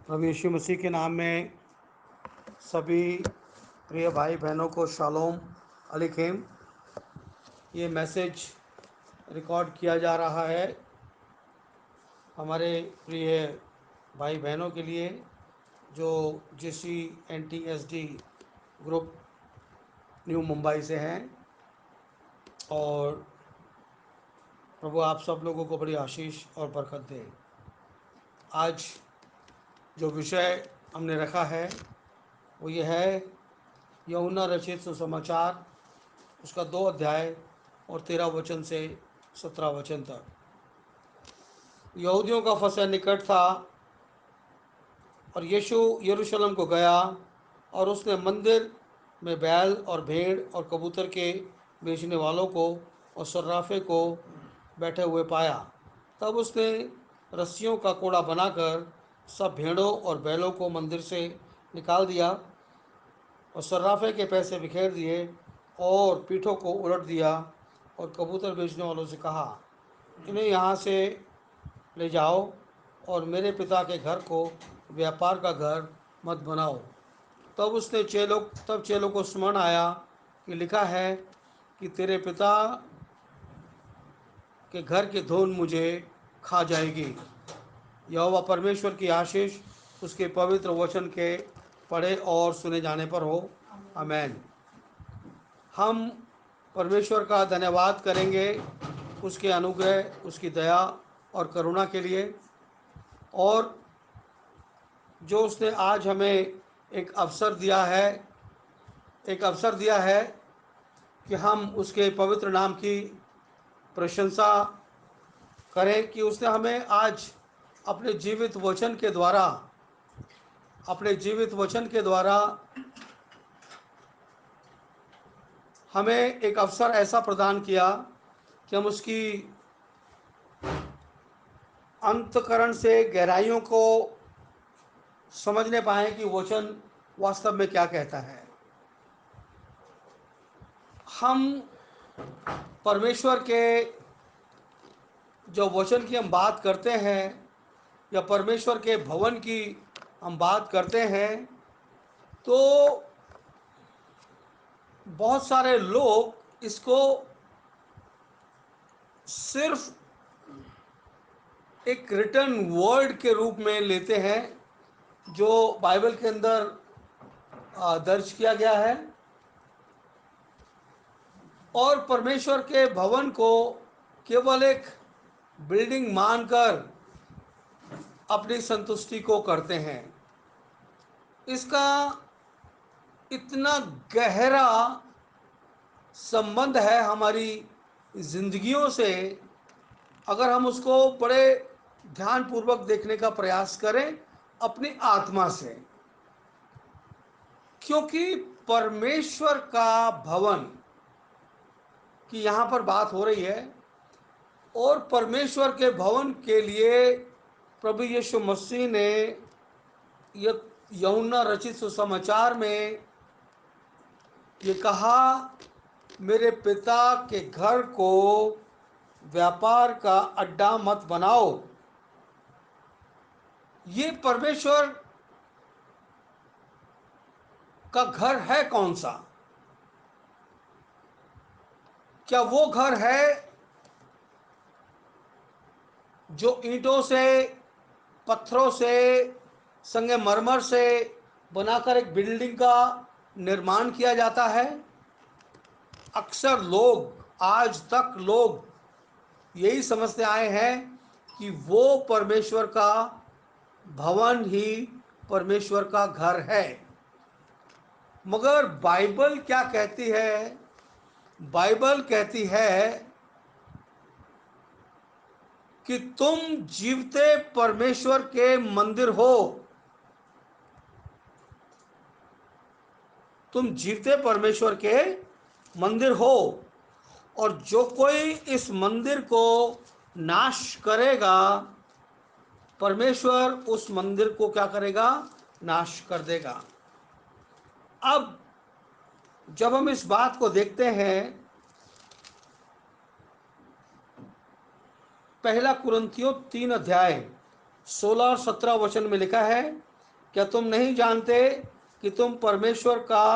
प्रभु यीशु मसीह के नाम में सभी प्रिय भाई बहनों को शालोम अलैकुम। ये मैसेज रिकॉर्ड किया जा रहा है हमारे प्रिय भाई बहनों के लिए जो GCNTSD ग्रुप न्यू मुंबई से हैं। और प्रभु आप सब लोगों को बड़ी आशीष और बरकत दे। आज जो विषय हमने रखा है वो ये है यूहन्ना रचित सुसमाचार, उसका 2 अध्याय और 13 वचन से 17 वचन तक। यहूदियों का फसह निकट था और यीशु यरूशलेम को गया और उसने मंदिर में बैल और भेड़ और कबूतर के बेचने वालों को और सर्राफे को बैठे हुए पाया। तब उसने रस्सियों का कोड़ा बनाकर सब भेड़ों और बैलों को मंदिर से निकाल दिया और सर्राफे के पैसे बिखेर दिए और पीठों को उलट दिया और कबूतर बेचने वालों से कहा, इन्हें यहाँ से ले जाओ और मेरे पिता के घर को व्यापार का घर मत बनाओ। तब चेलों को स्मरण आया कि लिखा है कि तेरे पिता के घर की धूल मुझे खा जाएगी। यहोवा परमेश्वर की आशीष उसके पवित्र वचन के पढ़े और सुने जाने पर हो। आमीन। हम परमेश्वर का धन्यवाद करेंगे उसके अनुग्रह, उसकी दया और करुणा के लिए, और जो उसने आज हमें एक अवसर दिया है कि हम उसके पवित्र नाम की प्रशंसा करें कि उसने हमें आज अपने जीवित वचन के द्वारा हमें एक अवसर ऐसा प्रदान किया कि हम उसकी अंतःकरण से गहराइयों को समझने पाए कि वचन वास्तव में क्या कहता है। हम परमेश्वर के जो वचन की हम बात करते हैं या परमेश्वर के भवन की हम बात करते हैं तो बहुत सारे लोग इसको सिर्फ एक रिटन वर्ड के रूप में लेते हैं जो बाइबल के अंदर दर्ज किया गया है, और परमेश्वर के भवन को केवल एक बिल्डिंग मानकर अपनी संतुष्टि को करते हैं। इसका इतना गहरा संबंध है हमारी जिंदगियों से, अगर हम उसको बड़े ध्यानपूर्वक देखने का प्रयास करें अपनी आत्मा से। क्योंकि परमेश्वर का भवन की यहाँ पर बात हो रही है, और परमेश्वर के भवन के लिए प्रभु यीशु मसीह ने यूहन्ना रचित सुसमाचार में ये कहा, मेरे पिता के घर को व्यापार का अड्डा मत बनाओ। ये परमेश्वर का घर है कौन सा? क्या वो घर है जो ईंटों से, पत्थरों से, संगमरमर से बनाकर एक बिल्डिंग का निर्माण किया जाता है? अक्सर आज तक लोग यही समझते आए हैं कि वो परमेश्वर का भवन ही परमेश्वर का घर है। मगर बाइबल क्या कहती है? बाइबल कहती है कि तुम जीवते परमेश्वर के मंदिर हो। तुम जीवते परमेश्वर के मंदिर हो, और जो कोई इस मंदिर को नाश करेगा, परमेश्वर उस मंदिर को क्या करेगा? नाश कर देगा। अब जब हम इस बात को देखते हैं, पहला कुरिन्थियों 3 अध्याय 16 और 17 वचन में लिखा है क्या तुम नहीं जानते कि तुम परमेश्वर का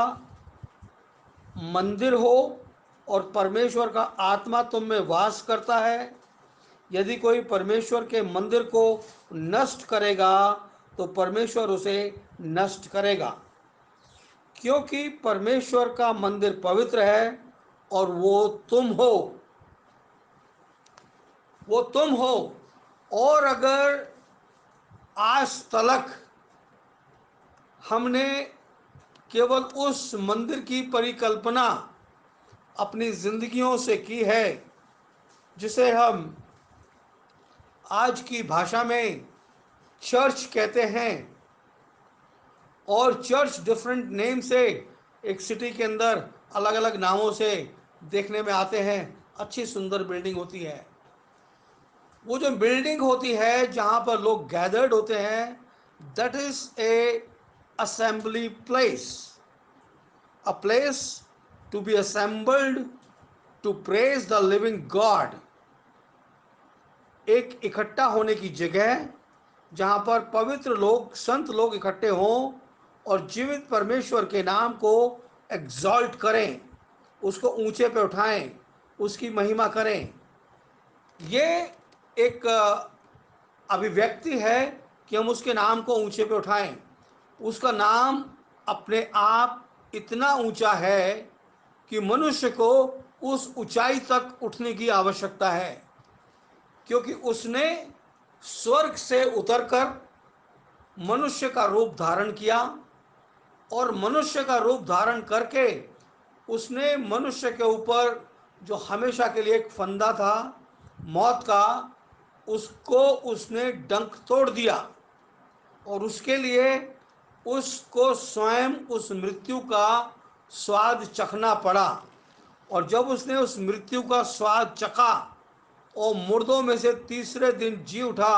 मंदिर हो और परमेश्वर का आत्मा तुम में वास करता है? यदि कोई परमेश्वर के मंदिर को नष्ट करेगा तो परमेश्वर उसे नष्ट करेगा, क्योंकि परमेश्वर का मंदिर पवित्र है और वो तुम हो। और अगर आज तलक हमने केवल उस मंदिर की परिकल्पना अपनी जिंदगियों से की है, जिसे हम आज की भाषा में चर्च कहते हैं, और चर्च डिफरेंट नेम से एक सिटी के अंदर अलग अलग नामों से देखने में आते हैं, अच्छी सुंदर बिल्डिंग होती है। वो जो बिल्डिंग होती है जहाँ पर लोग गैदर्ड होते हैं, that is a assembly place, a place to be assembled to praise the living God. एक इकट्ठा होने की जगह जहाँ पर पवित्र लोग, संत लोग इकट्ठे हों और जीवित परमेश्वर के नाम को एग्जॉल्ट करें, उसको ऊंचे पे उठाएं, उसकी महिमा करें। ये एक अभिव्यक्ति है कि हम उसके नाम को ऊंचे पे उठाएं। उसका नाम अपने आप इतना ऊंचा है कि मनुष्य को उस ऊंचाई तक उठने की आवश्यकता है, क्योंकि उसने स्वर्ग से उतरकर मनुष्य का रूप धारण किया, और मनुष्य का रूप धारण करके उसने मनुष्य के ऊपर जो हमेशा के लिए एक फंदा था मौत का, उसको उसने डंक तोड़ दिया, और उसके लिए उसको स्वयं उस मृत्यु का स्वाद चखना पड़ा। और जब उसने उस मृत्यु का स्वाद चखा और मुर्दों में से तीसरे दिन जी उठा,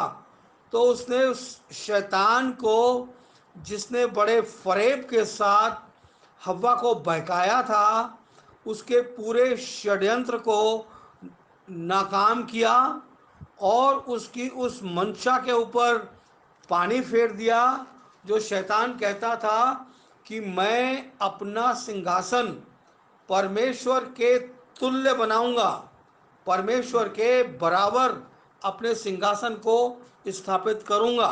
तो उसने उस शैतान को, जिसने बड़े फरेब के साथ हव्वा को बहकाया था, उसके पूरे षड्यंत्र को नाकाम किया और उसकी उस मंशा के ऊपर पानी फेर दिया। जो शैतान कहता था कि मैं अपना सिंहासन परमेश्वर के तुल्य बनाऊंगा, परमेश्वर के बराबर अपने सिंहासन को स्थापित करूंगा,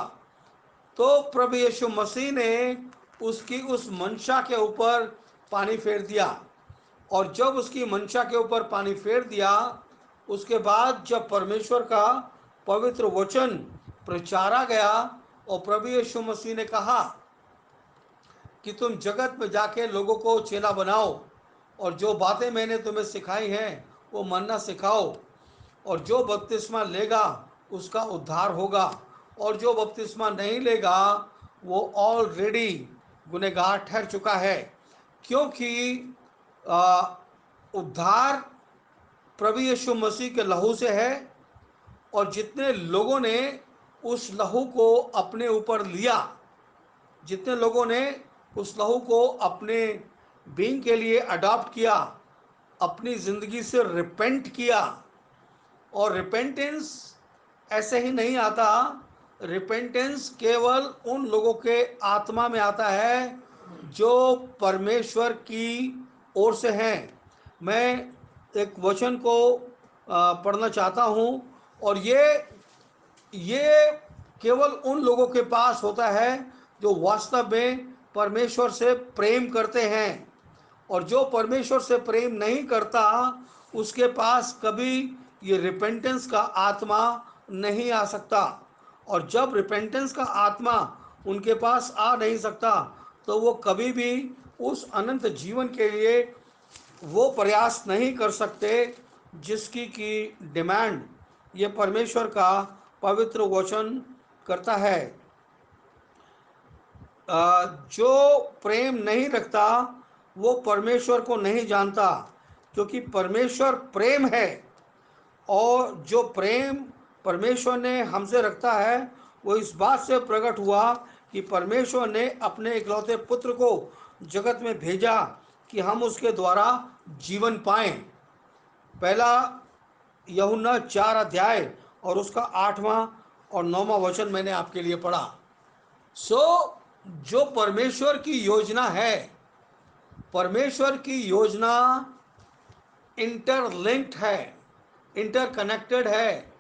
तो प्रभु यीशु मसीह ने उसकी उस मंशा के ऊपर पानी फेर दिया। और जब उसकी मंशा के ऊपर पानी फेर दिया, उसके बाद जब परमेश्वर का पवित्र वचन प्रचारा गया और प्रभु यीशु मसीह ने कहा कि तुम जगत में जाके लोगों को चेला बनाओ, और जो बातें मैंने तुम्हें सिखाई हैं वो मानना सिखाओ, और जो बपतिस्मा लेगा उसका उद्धार होगा, और जो बपतिस्मा नहीं लेगा वो ऑलरेडी गुनहगार ठहर चुका है, क्योंकि उद्धार प्रभु यीशु मसीह के लहू से है। और जितने लोगों ने उस लहू को अपने ऊपर लिया, जितने लोगों ने उस लहू को अपने बीइंग के लिए अडॉप्ट किया, अपनी ज़िंदगी से रिपेंट किया, और रिपेंटेंस ऐसे ही नहीं आता, रिपेंटेंस केवल उन लोगों के आत्मा में आता है जो परमेश्वर की ओर से हैं। मैं एक वचन को पढ़ना चाहता हूँ, और ये केवल उन लोगों के पास होता है जो वास्तव में परमेश्वर से प्रेम करते हैं। और जो परमेश्वर से प्रेम नहीं करता, उसके पास कभी ये रिपेंटेंस का आत्मा नहीं आ सकता। और जब रिपेंटेंस का आत्मा उनके पास आ नहीं सकता, तो वो कभी भी उस अनंत जीवन के लिए वो प्रयास नहीं कर सकते जिसकी की डिमांड ये परमेश्वर का पवित्र वचन करता है। जो प्रेम नहीं रखता वो परमेश्वर को नहीं जानता, क्योंकि परमेश्वर प्रेम है। और जो प्रेम परमेश्वर ने हमसे रखता है वो इस बात से प्रकट हुआ कि परमेश्वर ने अपने इकलौते पुत्र को जगत में भेजा कि हम उसके द्वारा जीवन पाएं। पहला यूहन्ना 4 अध्याय और उसका 8वां और 9वां वचन मैंने आपके लिए पढ़ा। सो जो परमेश्वर की योजना है, परमेश्वर की योजना इंटरलिंक्ड है, इंटरकनेक्टेड है।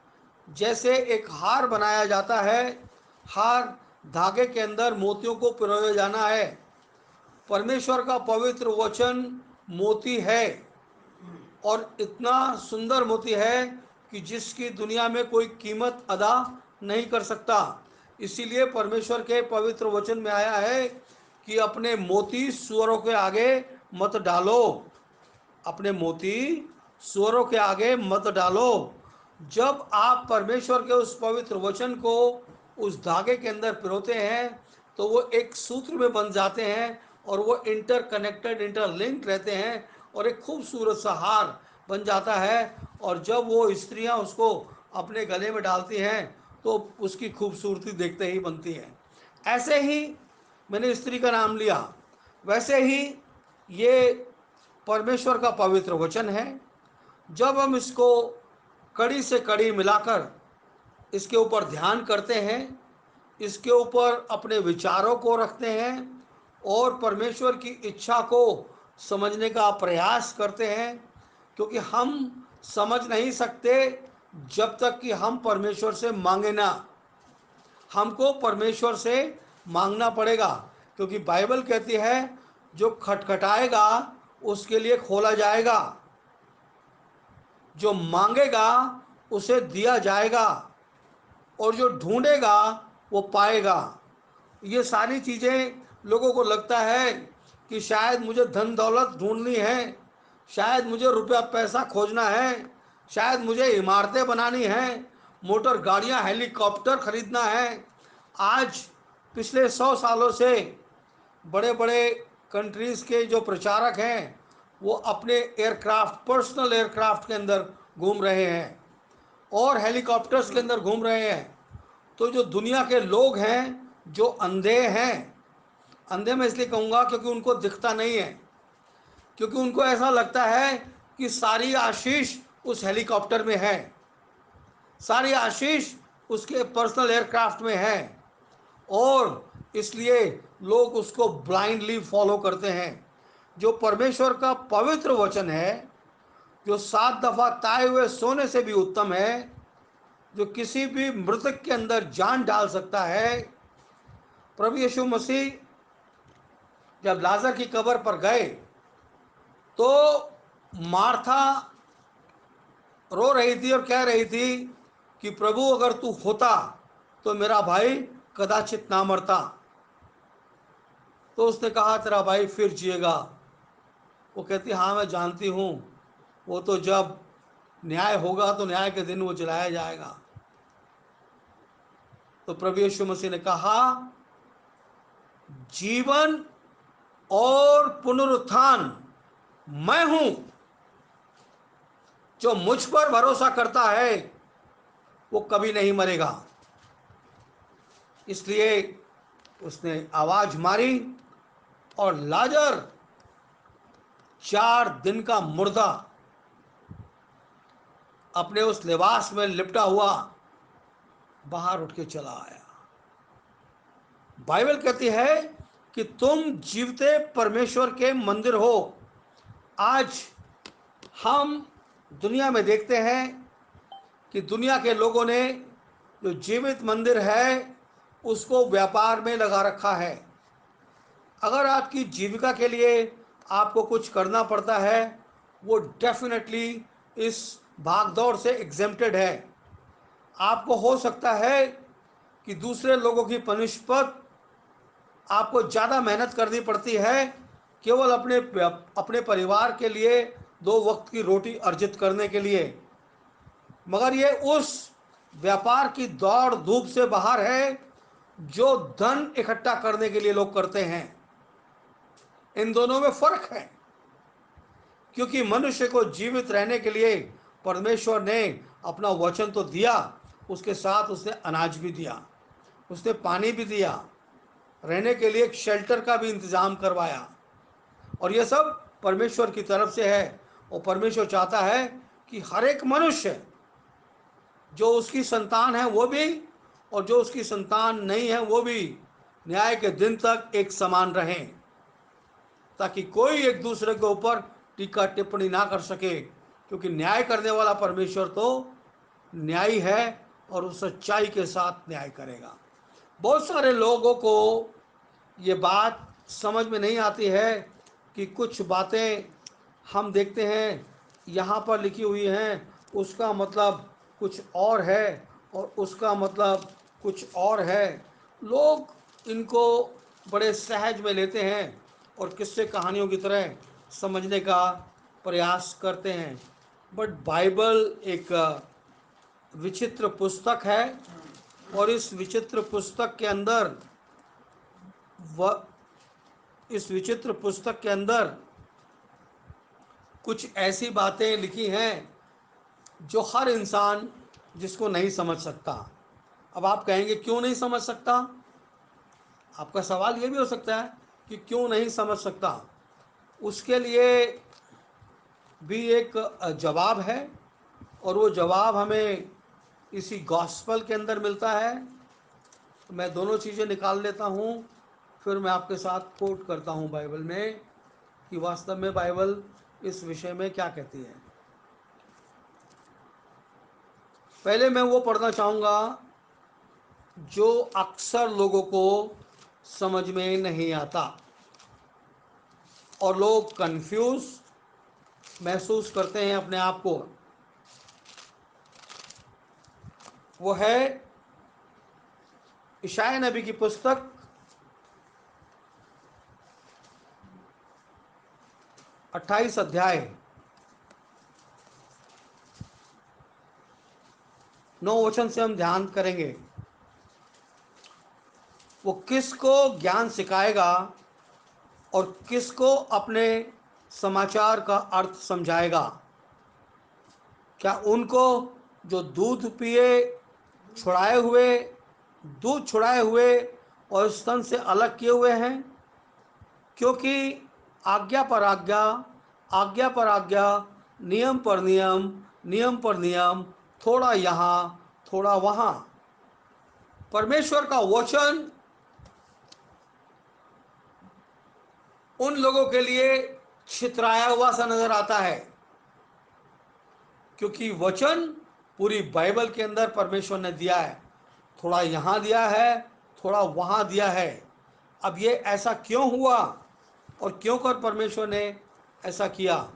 जैसे एक हार बनाया जाता है, हार धागे के अंदर मोतियों को पिरोया जाना है। परमेश्वर का पवित्र वचन मोती है, और इतना सुंदर मोती है कि जिसकी दुनिया में कोई कीमत अदा नहीं कर सकता। इसीलिए परमेश्वर के पवित्र वचन में आया है कि अपने मोती सुअरों के आगे मत डालो, अपने मोती सुअरों के आगे मत डालो। जब आप परमेश्वर के उस पवित्र वचन को उस धागे के अंदर पिरोते हैं तो वो एक सूत्र में बन जाते हैं, और वो इंटरकनेक्टेड, इंटरलिंक्ड रहते हैं, और एक खूबसूरत सा हार बन जाता है। और जब वो स्त्रियां उसको अपने गले में डालती हैं तो उसकी खूबसूरती देखते ही बनती है। ऐसे ही मैंने स्त्री का नाम लिया, वैसे ही ये परमेश्वर का पवित्र वचन है। जब हम इसको कड़ी से कड़ी मिलाकर इसके ऊपर ध्यान करते हैं, इसके ऊपर अपने विचारों को रखते हैं और परमेश्वर की इच्छा को समझने का प्रयास करते हैं, क्योंकि हम समझ नहीं सकते जब तक कि हम परमेश्वर से मांगे ना। हमको परमेश्वर से मांगना पड़ेगा, क्योंकि बाइबल कहती है जो खटखटाएगा उसके लिए खोला जाएगा, जो मांगेगा उसे दिया जाएगा, और जो ढूंढेगा वो पाएगा। ये सारी चीज़ें लोगों को लगता है कि शायद मुझे धन दौलत ढूंढनी है, शायद मुझे रुपया पैसा खोजना है, शायद मुझे इमारतें बनानी हैं, मोटर गाड़ियां, हेलीकॉप्टर खरीदना है। आज पिछले 100 सालों से बड़े बड़े कंट्रीज़ के जो प्रचारक हैं वो अपने एयरक्राफ्ट, पर्सनल एयरक्राफ्ट के अंदर घूम रहे हैं और हेलीकॉप्टर्स के अंदर घूम रहे हैं। तो जो दुनिया के लोग हैं जो अंधे हैं, अंधे मैं इसलिए कहूँगा क्योंकि उनको दिखता नहीं है, क्योंकि उनको ऐसा लगता है कि सारी आशीष उस हेलीकॉप्टर में है, सारी आशीष उसके पर्सनल एयरक्राफ्ट में है, और इसलिए लोग उसको ब्लाइंडली फॉलो करते हैं। जो परमेश्वर का पवित्र वचन है, जो 7 दफा ताए हुए सोने से भी उत्तम है, जो किसी भी मृतक के अंदर जान डाल सकता है। प्रभु यीशु मसीह जब लाजर की कब्र पर गए तो मार्था रो रही थी और कह रही थी कि प्रभु अगर तू होता तो मेरा भाई कदाचित ना मरता। तो उसने कहा तेरा भाई फिर जिएगा। वो कहती हाँ मैं जानती हूँ, वो तो जब न्याय होगा तो न्याय के दिन वो जलाया जाएगा। तो प्रभु यीशु मसीह ने कहा जीवन और पुनरुत्थान मैं हूं, जो मुझ पर भरोसा करता है वो कभी नहीं मरेगा। इसलिए उसने आवाज मारी और लाजर 4 दिन का मुर्दा अपने उस लिबास में लिपटा हुआ बाहर उठ के चला आया। बाइबल कहती है कि तुम जीवते परमेश्वर के मंदिर हो। आज हम दुनिया में देखते हैं कि दुनिया के लोगों ने जो जीवित मंदिर है उसको व्यापार में लगा रखा है। अगर आपकी जीविका के लिए आपको कुछ करना पड़ता है, वो डेफिनेटली इस भागदौड़ से एग्जेम्प्टेड है। आपको हो सकता है कि दूसरे लोगों की पनिस्पत आपको ज़्यादा मेहनत करनी पड़ती है केवल अपने परिवार के लिए 2 वक्त की रोटी अर्जित करने के लिए, मगर ये उस व्यापार की दौड़ धूप से बाहर है जो धन इकट्ठा करने के लिए लोग करते हैं। इन दोनों में फर्क है, क्योंकि मनुष्य को जीवित रहने के लिए परमेश्वर ने अपना वचन तो दिया, उसके साथ उसने अनाज भी दिया, उसने पानी भी दिया, रहने के लिए एक शेल्टर का भी इंतजाम करवाया, और यह सब परमेश्वर की तरफ से है। और परमेश्वर चाहता है कि हर एक मनुष्य जो उसकी संतान है वो भी, और जो उसकी संतान नहीं है वो भी न्याय के दिन तक एक समान रहें, ताकि कोई एक दूसरे के ऊपर टीका टिप्पणी ना कर सके, क्योंकि न्याय करने वाला परमेश्वर तो न्यायी है और वो सच्चाई के साथ न्याय करेगा। बहुत सारे लोगों को ये बात समझ में नहीं आती है कि कुछ बातें हम देखते हैं यहाँ पर लिखी हुई हैं, उसका मतलब कुछ और है और उसका मतलब कुछ और है। लोग इनको बड़े सहज में लेते हैं और किस्से कहानियों की तरह समझने का प्रयास करते हैं। बट बाइबल एक विचित्र पुस्तक है, और इस विचित्र पुस्तक के अंदर व इस विचित्र पुस्तक के अंदर कुछ ऐसी बातें लिखी हैं जो हर इंसान जिसको नहीं समझ सकता। अब आप कहेंगे क्यों नहीं समझ सकता? आपका सवाल ये भी हो सकता है कि क्यों नहीं समझ सकता। उसके लिए भी एक जवाब है, और वो जवाब हमें इसी गॉस्पल के अंदर मिलता है। मैं दोनों चीज़ें निकाल लेता हूँ, फिर मैं आपके साथ कोट करता हूँ बाइबल में कि वास्तव में बाइबल इस विषय में क्या कहती है। पहले मैं वो पढ़ना चाहूँगा जो अक्सर लोगों को समझ में नहीं आता और लोग कंफ्यूज महसूस करते हैं अपने आप को। वो है इशाया नबी की पुस्तक 28 अध्याय 9 वचन से हम ध्यान करेंगे। वो किसको ज्ञान सिखाएगा और किसको अपने समाचार का अर्थ समझाएगा? क्या उनको जो दूध छुड़ाए हुए और स्तन से अलग किए हुए हैं? क्योंकि आज्ञा पर आज्ञा, आज्ञा पर आज्ञा, नियम पर नियम, नियम पर नियम, थोड़ा यहाँ थोड़ा वहाँ। परमेश्वर का वचन उन लोगों के लिए छितराया हुआ सा नजर आता है, क्योंकि वचन पूरी बाइबल के अंदर परमेश्वर ने दिया है। थोड़ा यहाँ दिया है, थोड़ा वहाँ दिया है। अब ये ऐसा क्यों हुआ और क्यों कर परमेश्वर ने ऐसा किया,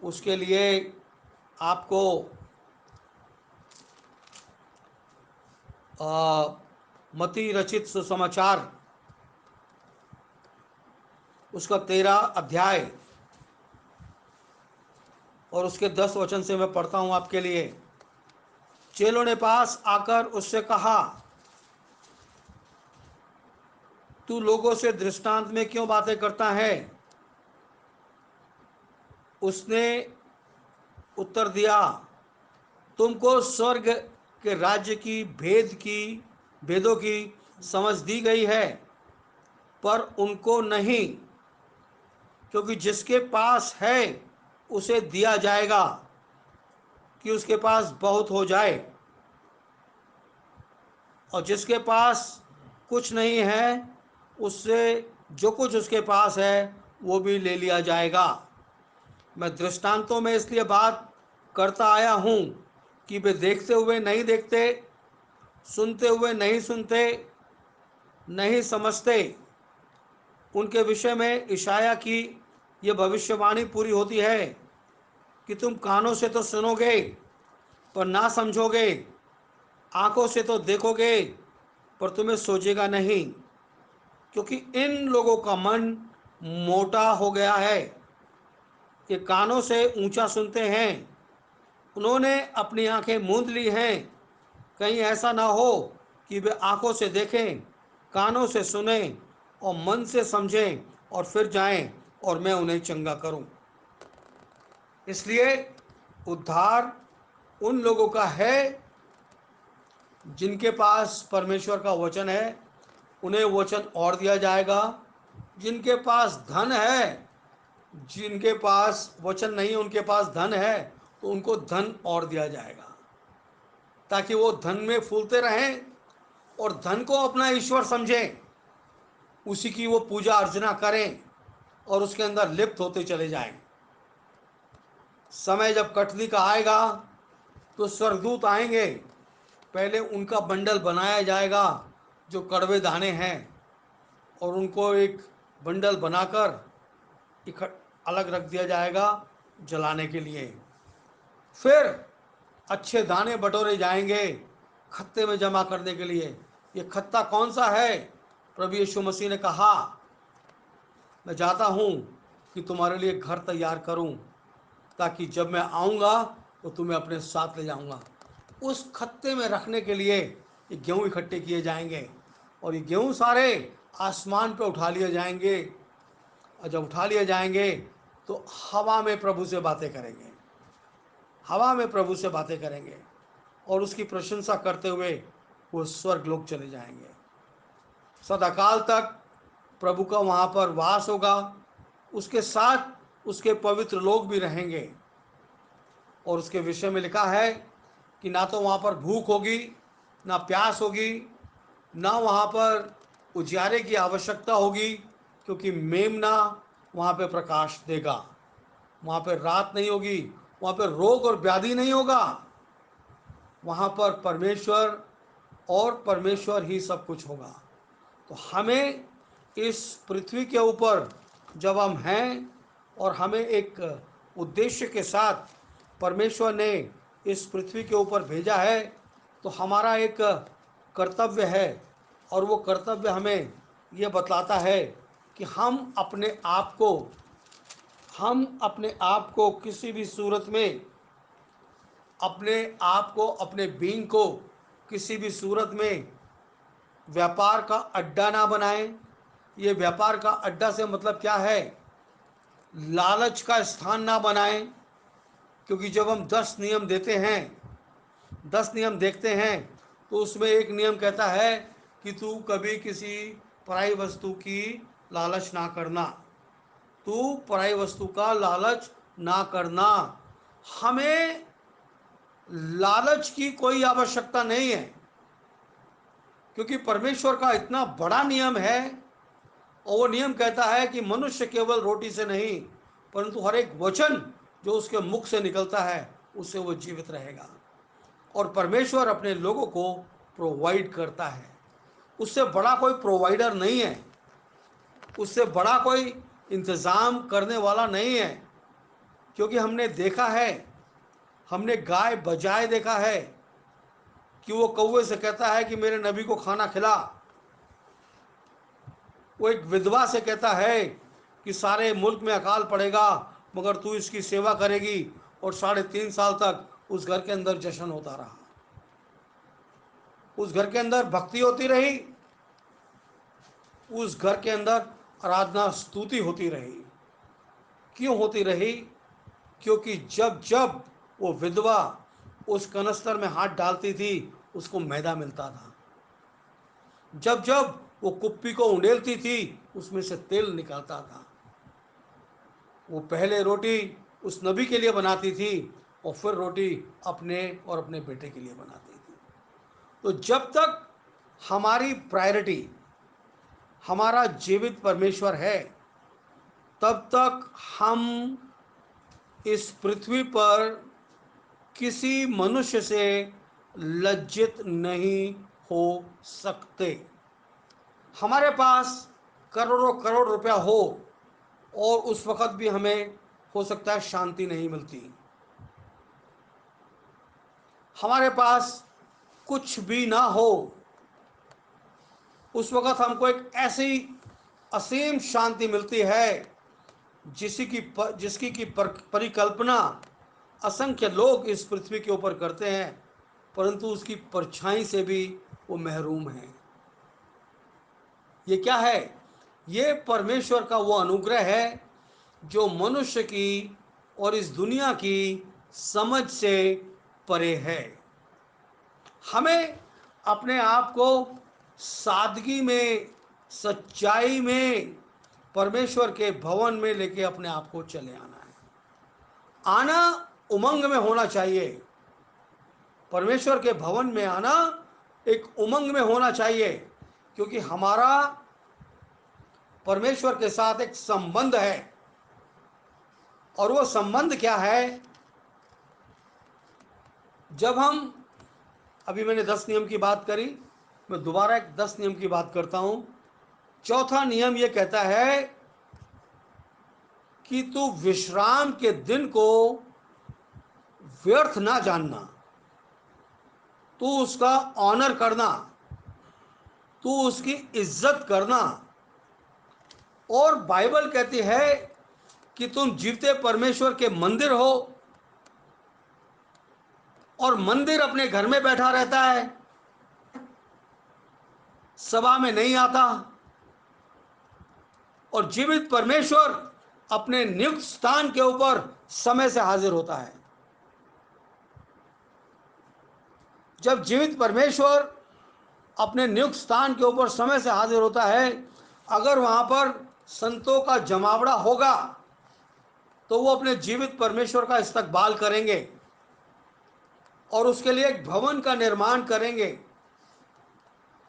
उसके लिए आपको मत्ती रचित सुसमाचार उसका 13 अध्याय और उसके 10 वचन से मैं पढ़ता हूँ आपके लिए। चेलों ने पास आकर उससे कहा, तू लोगों से दृष्टांत में क्यों बातें करता है? उसने उत्तर दिया, तुमको स्वर्ग के राज्य की भेदों की समझ दी गई है, पर उनको नहीं। क्योंकि जिसके पास है उसे दिया जाएगा कि उसके पास बहुत हो जाए, और जिसके पास कुछ नहीं है उससे जो कुछ उसके पास है वो भी ले लिया जाएगा। मैं दृष्टांतों में इसलिए बात करता आया हूँ कि वे देखते हुए नहीं देखते, सुनते हुए नहीं सुनते, नहीं समझते। उनके विषय में इशाया की यह भविष्यवाणी पूरी होती है कि तुम कानों से तो सुनोगे पर ना समझोगे, आंखों से तो देखोगे पर तुम्हें सोचेगा नहीं, क्योंकि इन लोगों का मन मोटा हो गया है। ये कानों से ऊंचा सुनते हैं, उन्होंने अपनी आंखें मूंद ली हैं। कहीं ऐसा ना हो कि वे आंखों से देखें, कानों से सुने और मन से समझें और फिर जाएं और मैं उन्हें चंगा करूं। इसलिए उद्धार उन लोगों का है जिनके पास परमेश्वर का वचन है, उन्हें वचन और दिया जाएगा। जिनके पास धन है, जिनके पास वचन नहीं उनके पास धन है, तो उनको धन और दिया जाएगा, ताकि वो धन में फूलते रहें और धन को अपना ईश्वर समझें। उसी की वो पूजा अर्चना करें और उसके अंदर लिप्त होते चले जाएं। समय जब कटनी का आएगा तो स्वर्गदूत आएंगे, पहले उनका बंडल बनाया जाएगा जो कड़वे दाने हैं, और उनको एक बंडल बनाकर अलग रख दिया जाएगा जलाने के लिए। फिर अच्छे दाने बटोरे जाएंगे खत्ते में जमा करने के लिए। ये खत्ता कौन सा है? प्रभु यीशु मसीह ने कहा, मैं जाता हूँ कि तुम्हारे लिए घर तैयार करूँ, ताकि जब मैं आऊँगा तो तुम्हें अपने साथ ले जाऊँगा। उस खत्ते में रखने के लिए ये गेहूँ इकट्ठे किए जाएंगे, और ये गेहूँ सारे आसमान पे उठा लिए जाएंगे, और जब उठा लिए जाएंगे तो हवा में प्रभु से बातें करेंगे, हवा में प्रभु से बातें करेंगे, और उसकी प्रशंसा करते हुए वो स्वर्ग लोक चले जाएंगे। सदाकाल तक प्रभु का वहाँ पर वास होगा, उसके साथ उसके पवित्र लोग भी रहेंगे। और उसके विषय में लिखा है कि ना तो वहाँ पर भूख होगी, ना प्यास होगी, ना वहाँ पर उजियारे की आवश्यकता होगी, क्योंकि मेमना वहाँ पे प्रकाश देगा। वहाँ पर रात नहीं होगी, वहाँ पर रोग और व्याधि नहीं होगा। वहाँ पर परमेश्वर और परमेश्वर ही सब कुछ होगा। तो हमें इस पृथ्वी के ऊपर जब हम हैं और हमें एक उद्देश्य के साथ परमेश्वर ने इस पृथ्वी के ऊपर भेजा है, तो हमारा एक कर्तव्य है, और वो कर्तव्य हमें ये बतलाता है कि हम अपने आप को किसी भी सूरत में, अपने आप को, अपने बीइंग को किसी भी सूरत में व्यापार का अड्डा ना बनाएं। ये व्यापार का अड्डा से मतलब क्या है? लालच का स्थान ना बनाएं। क्योंकि जब हम 10 नियम देते हैं, 10 नियम देखते हैं, तो उसमें एक नियम कहता है कि तू कभी किसी पराई वस्तु की लालच ना करना, तू पराई वस्तु का लालच ना करना। हमें लालच की कोई आवश्यकता नहीं है, क्योंकि परमेश्वर का इतना बड़ा नियम है, और वो नियम कहता है कि मनुष्य केवल रोटी से नहीं, परंतु हर एक वचन जो उसके मुख से निकलता है उससे वो जीवित रहेगा। और परमेश्वर अपने लोगों को प्रोवाइड करता है। उससे बड़ा कोई प्रोवाइडर नहीं है, उससे बड़ा कोई इंतज़ाम करने वाला नहीं है। क्योंकि हमने देखा है, हमने गाय बजाय देखा है कि वो कौवे से कहता है कि मेरे नबी को खाना खिला। वो एक विधवा से कहता है कि सारे मुल्क में अकाल पड़ेगा, मगर तू इसकी सेवा करेगी। और 3.5 साल तक उस घर के अंदर जश्न होता रहा, उस घर के अंदर भक्ति होती रही, उस घर के अंदर आराधना स्तुति होती रही। क्यों होती रही? क्योंकि जब जब वो विधवा उस कनस्तर में हाथ डालती थी, उसको मैदा मिलता था। जब जब वो कुप्पी को उंडेलती थी, उसमें से तेल निकलता था। वो पहले रोटी उस नबी के लिए बनाती थी, और फिर रोटी अपने और अपने बेटे के लिए बनाती थी। तो जब तक हमारी प्रायोरिटी हमारा जीवित परमेश्वर है, तब तक हम इस पृथ्वी पर किसी मनुष्य से लज्जित नहीं हो सकते। हमारे पास करोड़ों करोड़ रुपया हो, और उस वक्त भी हमें हो सकता है शांति नहीं मिलती। हमारे पास कुछ भी ना हो, उस वक्त हमको एक ऐसी असीम शांति मिलती है जिसकी की परिकल्पना असंख्य लोग इस पृथ्वी के ऊपर करते हैं, परंतु उसकी परछाई से भी वो महरूम हैं। ये क्या है? ये परमेश्वर का वो अनुग्रह है जो मनुष्य की और इस दुनिया की समझ से परे है। हमें अपने आप को सादगी में, सच्चाई में परमेश्वर के भवन में लेके अपने आप को चले आना है। आना उमंग में होना चाहिए। परमेश्वर के भवन में आना एक उमंग में होना चाहिए, क्योंकि हमारा परमेश्वर के साथ एक संबंध है। और वो संबंध क्या है? जब हम, अभी मैंने 10 नियम की बात करी, मैं दोबारा एक 10 नियम की बात करता हूं। चौथा नियम ये कहता है कि तू विश्राम के दिन को व्यर्थ ना जानना, तू उसका ऑनर करना, तू उसकी इज्जत करना। और बाइबल कहती है कि तुम जीवते परमेश्वर के मंदिर हो, और मंदिर अपने घर में बैठा रहता है, सभा में नहीं आता। और जीवित परमेश्वर अपने नियुक्त स्थान के ऊपर समय से हाजिर होता है। जब जीवित परमेश्वर अपने नियुक्त स्थान के ऊपर समय से हाजिर होता है, अगर वहां पर संतों का जमावड़ा होगा तो वो अपने जीवित परमेश्वर का इस्तकबाल करेंगे और उसके लिए एक भवन का निर्माण करेंगे,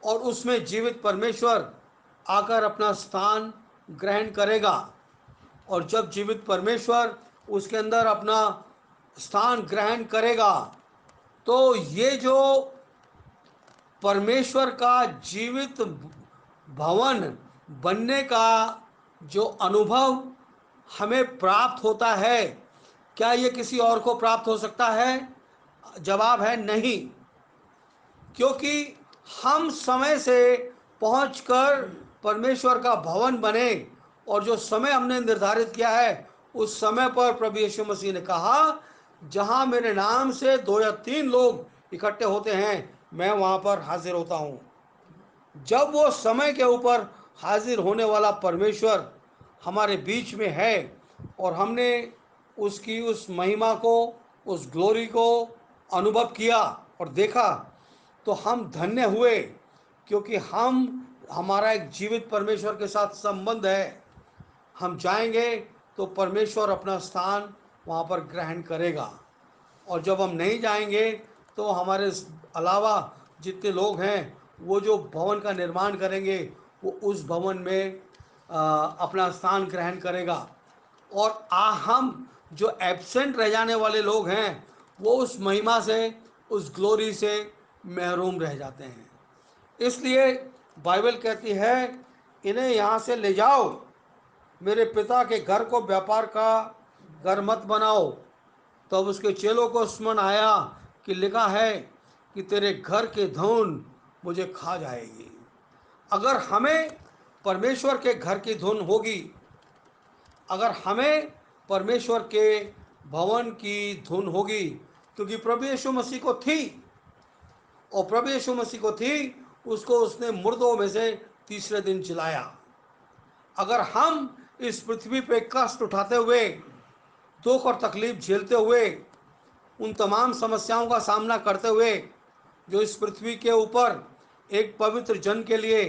और उसमें जीवित परमेश्वर आकर अपना स्थान ग्रहण करेगा। और जब जीवित परमेश्वर उसके अंदर अपना स्थान ग्रहण करेगा, तो ये जो परमेश्वर का जीवित भवन बनने का जो अनुभव हमें प्राप्त होता है, क्या ये किसी और को प्राप्त हो सकता है? जवाब है नहीं। क्योंकि हम समय से पहुंचकर परमेश्वर का भवन बने, और जो समय हमने निर्धारित किया है उस समय पर प्रभु यीशु मसीह ने कहा, जहां मेरे नाम से 2 या 3 लोग इकट्ठे होते हैं, मैं वहां पर हाजिर होता हूं। जब वो समय के ऊपर हाजिर होने वाला परमेश्वर हमारे बीच में है, और हमने उसकी उस महिमा को, उस ग्लोरी को अनुभव किया और देखा, तो हम धन्य हुए, क्योंकि हमारा एक जीवित परमेश्वर के साथ संबंध है। हम जाएंगे तो परमेश्वर अपना स्थान वहाँ पर ग्रहण करेगा, और जब हम नहीं जाएंगे तो हमारे अलावा जितने लोग हैं वो जो भवन का निर्माण करेंगे, वो उस भवन में अपना स्थान ग्रहण करेगा। और हम जो एब्सेंट रह जाने वाले लोग हैं, वो उस महिमा से, उस ग्लोरी से महरूम रह जाते हैं। इसलिए बाइबल कहती है, इन्हें यहाँ से ले जाओ, मेरे पिता के घर को व्यापार का घर मत बनाओ। तब उसके चेलों को स्मरण आया कि लिखा है कि तेरे घर के धन मुझे खा जाएगी। अगर हमें परमेश्वर के घर की धुन होगी, अगर हमें परमेश्वर के भवन की धुन होगी, क्योंकि प्रभु यीशु मसीह को थी, और प्रभु यीशु मसीह को थी, उसको उसने मुर्दों में से तीसरे दिन जिलाया। अगर हम इस पृथ्वी पे कष्ट उठाते हुए, दुख और तकलीफ झेलते हुए, उन तमाम समस्याओं का सामना करते हुए जो इस पृथ्वी के ऊपर एक पवित्र जन के लिए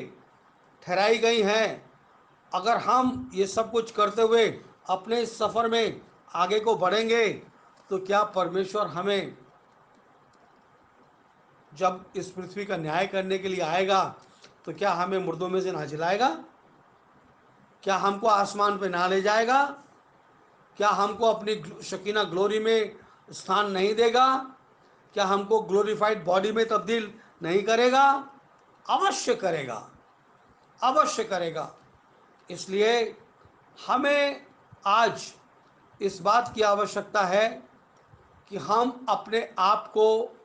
ठहराई गई हैं, अगर हम ये सब कुछ करते हुए अपने इस सफ़र में आगे को बढ़ेंगे, तो क्या परमेश्वर हमें जब इस पृथ्वी का न्याय करने के लिए आएगा, तो क्या हमें मुर्दों में से ना जिलाएगा? क्या हमको आसमान पे ना ले जाएगा? क्या हमको अपनी शकीना ग्लोरी में स्थान नहीं देगा? क्या हमको ग्लोरीफाइड बॉडी में तब्दील नहीं करेगा? अवश्य करेगा, अवश्य करेगा। इसलिए हमें आज इस बात की आवश्यकता है कि हम अपने आप को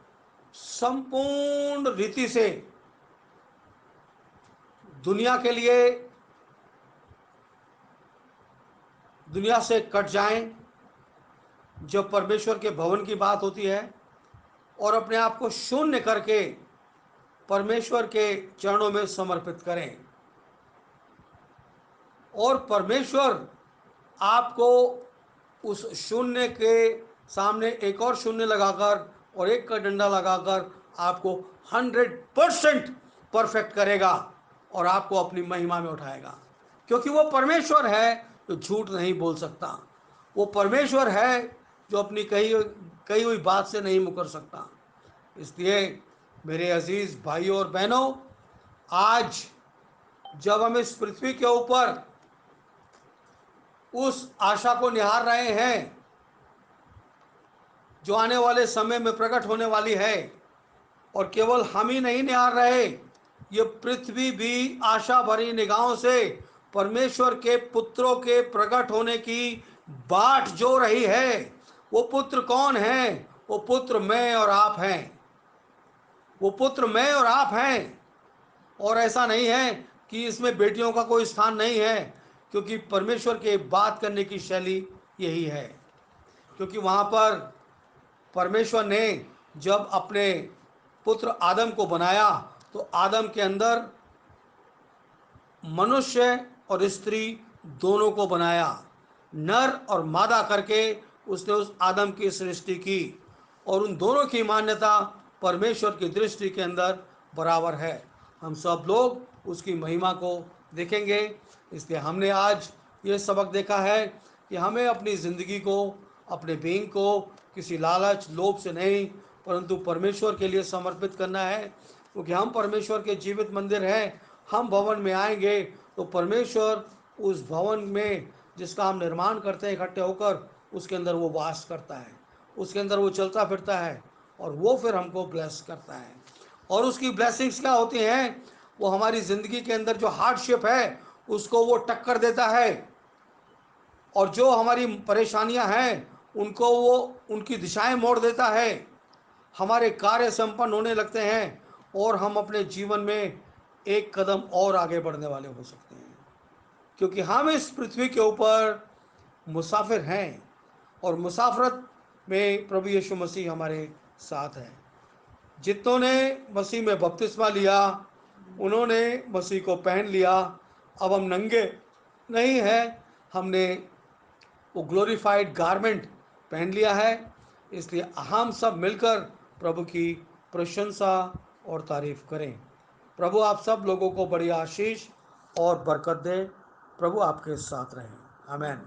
संपूर्ण रीति से दुनिया के लिए, दुनिया से कट जाएं जब परमेश्वर के भवन की बात होती है, और अपने आप को शून्य करके परमेश्वर के चरणों में समर्पित करें। और परमेश्वर आपको उस शून्य के सामने एक और शून्य लगाकर और एक का डंडा लगाकर आपको 100% परफेक्ट करेगा, और आपको अपनी महिमा में उठाएगा। क्योंकि वो परमेश्वर है जो झूठ नहीं बोल सकता। वो परमेश्वर है जो अपनी कही हुई बात से नहीं मुकर सकता। इसलिए मेरे अजीज भाइयों और बहनों, आज जब हम इस पृथ्वी के ऊपर उस आशा को निहार रहे हैं जो आने वाले समय में प्रकट होने वाली है। और केवल हम ही नहीं निहार रहे, ये पृथ्वी भी आशा भरी निगाहों से परमेश्वर के पुत्रों के प्रकट होने की बाट जो रही है। वो पुत्र कौन है? वो पुत्र मैं और आप हैं। वो पुत्र मैं और आप हैं। और ऐसा नहीं है कि इसमें बेटियों का कोई स्थान नहीं है, क्योंकि परमेश्वर के बात करने की शैली यही है। क्योंकि वहाँ पर परमेश्वर ने जब अपने पुत्र आदम को बनाया, तो आदम के अंदर मनुष्य और स्त्री दोनों को बनाया, नर और मादा करके उसने उस आदम की सृष्टि की। और उन दोनों की मान्यता परमेश्वर की दृष्टि के अंदर बराबर है। हम सब लोग उसकी महिमा को देखेंगे। इसलिए हमने आज ये सबक देखा है कि हमें अपनी ज़िंदगी को, अपने बीइंग को किसी लालच लोभ से नहीं, परंतु परमेश्वर के लिए समर्पित करना है। क्योंकि हम परमेश्वर के जीवित मंदिर हैं। हम भवन में आएंगे तो परमेश्वर उस भवन में जिसका हम निर्माण करते हैं इकट्ठे होकर, उसके अंदर वो वास करता है, उसके अंदर वो चलता फिरता है, और वो फिर हमको ब्लेस करता है। और उसकी ब्लेसिंग्स क्या होती हैं? वो हमारी ज़िंदगी के अंदर जो हार्डशिप है उसको वो टक्कर देता है, और जो हमारी परेशानियां हैं उनको वो उनकी दिशाएं मोड़ देता है। हमारे कार्य संपन्न होने लगते हैं, और हम अपने जीवन में एक कदम और आगे बढ़ने वाले हो सकते हैं। क्योंकि हम इस पृथ्वी के ऊपर मुसाफिर हैं, और मुसाफरत में प्रभु यीशु मसीह हमारे साथ हैं। जितनों ने मसीह में बपतिस्मा लिया, उन्होंने मसीह को पहन लिया। अब हम नंगे नहीं हैं, हमने वो ग्लोरीफाइड गारमेंट पहन लिया है। इसलिए हम सब मिलकर प्रभु की प्रशंसा और तारीफ करें। प्रभु आप सब लोगों को बड़ी आशीष और बरकत दे। प्रभु आपके साथ रहें। आमीन।